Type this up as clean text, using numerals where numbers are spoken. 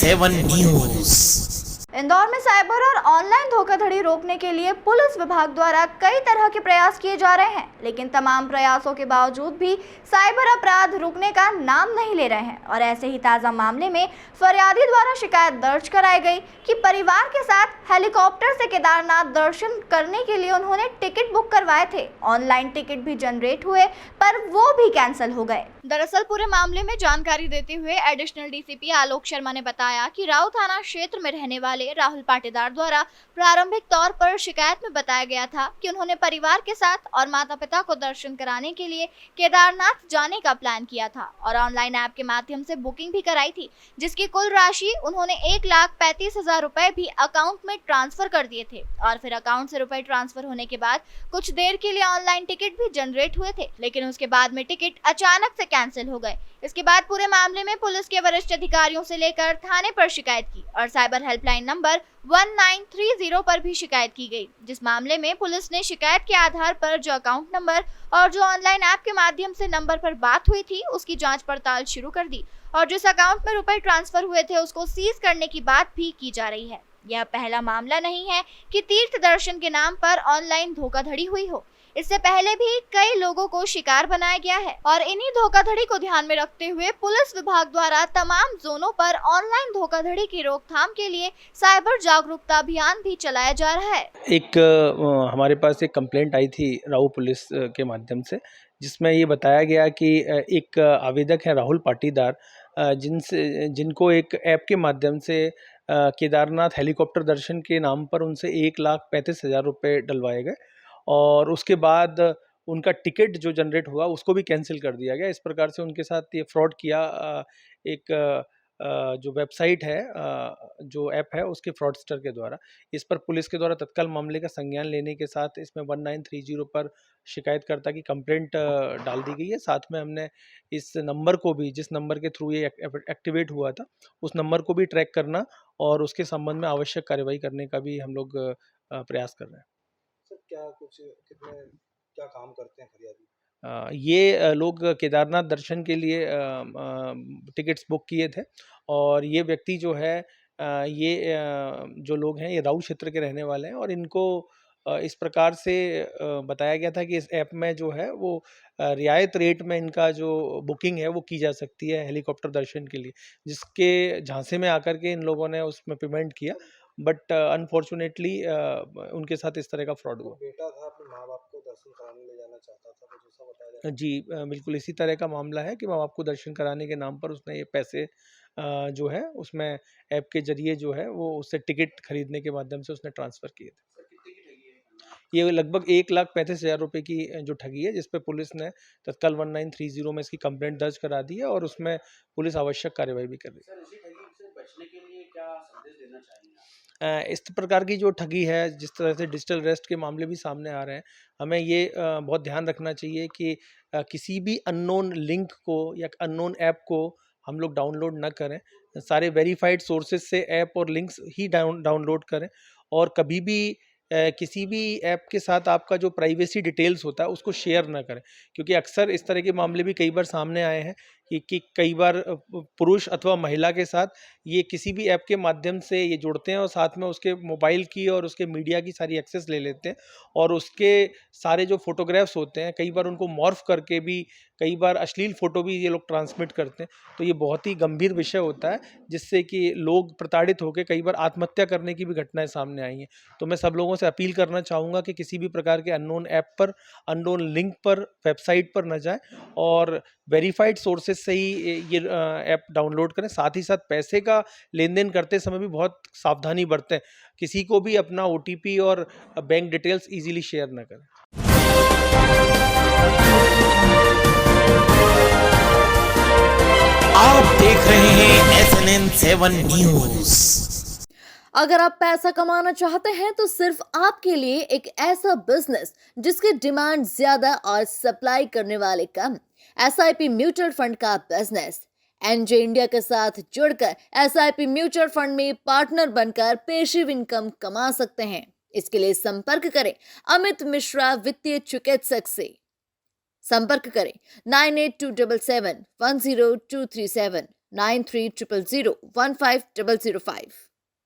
SNN7 news. Indore में cyber और online धोखाधड़ी रोकने के लिए पुलिस विभाग द्वारा कई तरह के प्रयास किए जा रहे हैं, लेकिन तमाम प्रयासों के बावजूद भी साइबर अपराध रुकने का नाम नहीं ले रहे हैं। और ऐसे ही ताज़ा मामले में फरियादी द्वारा शिकायत दर्ज कराई गई कि परिवार के साथ हेलीकॉप्टर से केदारनाथ दर्शन करने के लिए उन्होंने टिकट बुक करवाए थे। ऑनलाइन टिकट भी जनरेट हुए पर वो भी कैंसिल हो गए। दरअसल पूरे मामले में जानकारी देते हुए एडिशनल डीसीपी आलोक शर्मा ने बताया कि राव थाना क्षेत्र में रहने वाले राहुल पाटीदार द्वारा प्रारंभिक तौर पर शिकायत में बताया गया था कि उन्होंने परिवार के साथ और माता पिता को दर्शन कराने के लिए केदारनाथ जाने का प्लान किया था और ऑनलाइन ऐप के माध्यम से बुकिंग भी कराई थी, जिसकी कुल राशि उन्होंने 1,35,000 रुपए भी अकाउंट में ट्रांसफर कर दिए थे। और फिर अकाउंट से रुपए ट्रांसफर होने के बाद कुछ देर के लिए ऑनलाइन टिकट भी जनरेट हुए थे, लेकिन उसके बाद में टिकट अचानक से कैंसिल हो गए। इसके बाद पूरे मामले में पुलिस के वरिष्ठ अधिकारियों से लेकर थाने पर शिकायत की और साइबर हेल्पलाइन नंबर 1930 पर भी शिकायत की गई, जिस मामले में पुलिस ने शिकायत के आधार पर जो अकाउंट नंबर और जो ऑनलाइन ऐप के माध्यम से नंबर पर बात हुई थी उसकी जांच पड़ताल शुरू कर दी और जिस अकाउंट में रुपए ट्रांसफर हुए थे उसको सीज करने की बात भी की जा रही है। यह पहला मामला नहीं है कि तीर्थ दर्शन के नाम पर ऑनलाइन धोखाधड़ी हुई हो। इससे पहले भी कई लोगों को शिकार बनाया गया है और इन्हीं धोखाधड़ी को ध्यान में रखते हुए पुलिस विभाग द्वारा तमाम जोनों पर ऑनलाइन धोखाधड़ी की रोकथाम के लिए साइबर जागरूकता अभियान भी चलाया जा रहा है। एक हमारे पास एक कंप्लेंट आई थी राऊ पुलिस के माध्यम से, जिसमें ये बताया गया कि एक आवेदक है राहुल पाटीदार, जिनको एक ऐप के माध्यम से केदारनाथ हेलीकॉप्टर दर्शन के नाम पर उनसे 1,35,000 रुपये डलवाए गए और उसके बाद उनका टिकट जो जनरेट हुआ उसको भी कैंसिल कर दिया गया। इस प्रकार से उनके साथ ये फ्रॉड किया एक जो वेबसाइट है, जो ऐप है उसके फ्रॉडस्टर के द्वारा। इस पर पुलिस के द्वारा तत्काल मामले का संज्ञान लेने के साथ इसमें 1930 पर शिकायतकर्ता की कंप्लेंट डाल दी गई है। साथ में हमने इस नंबर को भी, जिस नंबर के थ्रू ये एक्टिवेट हुआ था, उस नंबर को भी ट्रैक करना और उसके संबंध में आवश्यक कार्रवाई करने का भी हम लोग प्रयास कर रहे हैं। सर, क्या काम करते हैं फरियादी? ये लोग केदारनाथ दर्शन के लिए टिकट्स बुक किए थे और ये व्यक्ति जो है, जो लोग हैं ये राऊ क्षेत्र के रहने वाले हैं और इनको इस प्रकार से बताया गया था कि इस ऐप में जो है वो रियायत रेट में इनका जो बुकिंग है वो की जा सकती है हेलीकॉप्टर दर्शन के लिए, जिसके झांसे में आकर के इन लोगों ने उसमें पेमेंट किया। बट अनफॉर्चुनेटली उनके साथ इस तरह का फ्रॉड हुआ। बेटा था अपने माँ बाप को दर्शन कराने ले जाना चाहता था, कुछ ऐसा बताया जा रहा है? जी, बिल्कुल इसी तरह का मामला है कि माँ बाप को दर्शन कराने के नाम पर उसने ये पैसे जो है उसमें ऐप के जरिए जो है वो उससे टिकट खरीदने के माध्यम से उसने ट्रांसफ़र किए थे। सर, कितने की ठगी है ये मामला? ये लगभग 1,35,000 रुपये की जो ठगी है, जिस पे पुलिस ने तत्काल 1930 में इसकी कंप्लेंट दर्ज करा दी है और उसमें पुलिस आवश्यक कार्रवाई भी कर रही है। सर, इसी ठगी से बचने के लिए क्या संदेश देना चाहेंगे आप? इस प्रकार की जो ठगी है, जिस तरह से डिजिटल अरेस्ट के मामले भी सामने आ रहे हैं, हमें ये बहुत ध्यान रखना चाहिए कि किसी भी अननोन लिंक को या अननोन ऐप को हम लोग डाउनलोड ना करें। सारे वेरीफाइड सोर्सेज से ऐप और लिंक्स ही डाउनलोड करें और कभी भी किसी भी ऐप के साथ आपका जो प्राइवेसी डिटेल्स होता है उसको शेयर ना करें, क्योंकि अक्सर इस तरह के मामले भी कई बार सामने आए हैं कि कई बार पुरुष अथवा महिला के साथ ये किसी भी ऐप के माध्यम से ये जुड़ते हैं और साथ में उसके मोबाइल की और उसके मीडिया की सारी एक्सेस ले लेते हैं और उसके सारे जो फोटोग्राफ्स होते हैं कई बार उनको मॉर्फ करके भी कई बार अश्लील फ़ोटो भी ये लोग ट्रांसमिट करते हैं। तो ये बहुत ही गंभीर विषय होता है, जिससे कि लोग प्रताड़ित होकर कई बार आत्महत्या करने की भी घटनाएं सामने आई हैं। तो मैं सब लोगों से अपील करना चाहूँगा कि किसी भी प्रकार के अननोन ऐप पर, अननोन लिंक पर, वेबसाइट पर न जाएं और वेरीफाइड सोर्सेज से ही ये ऐप डाउनलोड करें। साथ ही साथ पैसे का लेन-देन करते समय भी बहुत सावधानी बरतें। किसी को भी अपना ओटीपी और बैंक डिटेल्स ईज़िली शेयर न करें। आप देख रहे हैं SNN7 न्यूज। अगर आप पैसा कमाना चाहते हैं तो सिर्फ आपके लिए एक ऐसा बिजनेस जिसकी डिमांड ज्यादा और सप्लाई करने वाले कम, SIP म्यूचुअल फंड का बिजनेस। एनजे इंडिया के साथ जुड़कर SIP म्यूचुअल फंड में पार्टनर बनकर पेशिव इनकम कमा सकते हैं। इसके लिए संपर्क करें अमित मिश्रा वित्तीय चिकित्सक से। संपर्क करें 9827710237 9300015005।